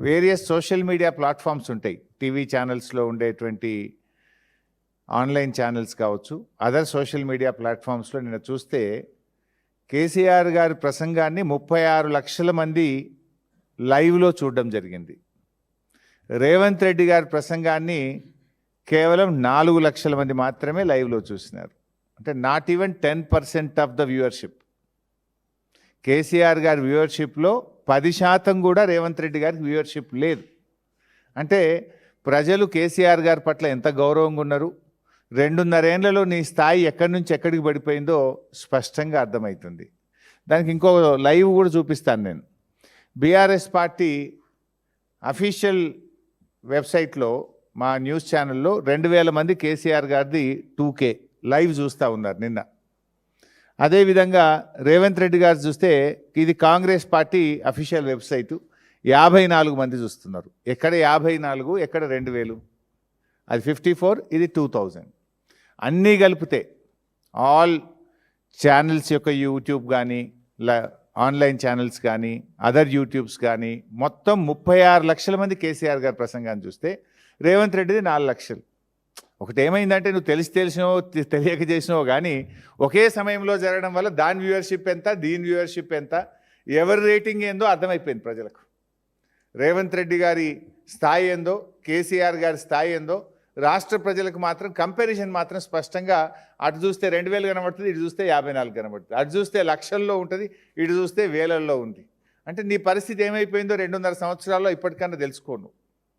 Various social media platforms ఉంటాయి. TV ఛానల్స్లో ఉండేటువంటి ఆన్లైన్ ఛానల్స్ కావచ్చు, అదర్ సోషల్ మీడియా ప్లాట్ఫామ్స్లో నిన్న చూస్తే కేసీఆర్ గారి ప్రసంగాన్ని 36 లక్షల మంది లైవ్లో చూడడం జరిగింది. రేవంత్ రెడ్డి గారి ప్రసంగాన్ని కేవలం 4 లక్షల మంది మాత్రమే లైవ్లో చూసినారు. అంటే not even 10% of the viewership. KCR గారి వ్యూవర్షిప్లో 10% కూడా రేవంత్ రెడ్డి గారికి వ్యూవర్షిప్ లేదు. అంటే ప్రజలు కేసీఆర్ గారి పట్ల ఎంత గౌరవంగా ఉన్నారు, 2.5 ఏళ్లలో నీ స్థాయి ఎక్కడి నుంచి ఎక్కడికి పడిపోయిందో స్పష్టంగా అర్థమవుతుంది. దానికి ఇంకో లైవ్ కూడా చూపిస్తాను నేను. బీఆర్ఎస్ పార్టీ అఫీషియల్ వెబ్సైట్లో మా న్యూస్ ఛానల్లో 2000 మంది కేసీఆర్ గారిది 2K లైవ్ చూస్తూ ఉన్నారు నిన్న. అదేవిధంగా రేవంత్ రెడ్డి గారు చూస్తే ఇది కాంగ్రెస్ పార్టీ అఫీషియల్ వెబ్సైటు, 54 మంది చూస్తున్నారు. ఎక్కడ 54, ఎక్కడ 2000, అది 54, ఇది 2000. అన్నీ కలిపితే ఆల్ ఛానల్స్ యొక్క యూట్యూబ్ కానీ ఆన్లైన్ ఛానల్స్ కానీ అదర్ యూట్యూబ్స్ కానీ మొత్తం 36 లక్షల మంది కేసీఆర్ గారి ప్రసంగాన్ని చూస్తే రేవంత్ రెడ్డిది 4 లక్షలు. ఒకటి ఏమైందంటే నువ్వు తెలిసినో తెలియక చేసినావో కానీ ఒకే సమయంలో జరగడం వల్ల దాని వ్యూవర్షిప్ ఎంత, దీని వ్యూవర్షిప్ ఎంత, ఎవరి రేటింగ్ ఏందో అర్థమైపోయింది ప్రజలకు. రేవంత్ రెడ్డి గారి స్థాయి ఏందో, కేసీఆర్ గారి స్థాయి ఏందో రాష్ట్ర ప్రజలకు మాత్రం కంపారిజన్ మాత్రం స్పష్టంగా అటు చూస్తే 2000 కనబడుతుంది, ఇటు చూస్తే 54 కనబడుతుంది. అటు చూస్తే లక్షల్లో ఉంటుంది, ఇటు చూస్తే వేలల్లో ఉంది. అంటే నీ పరిస్థితి ఏమైపోయిందో 2.5 సంవత్సరాల్లో ఇప్పటికన్నా తెలుసుకోను.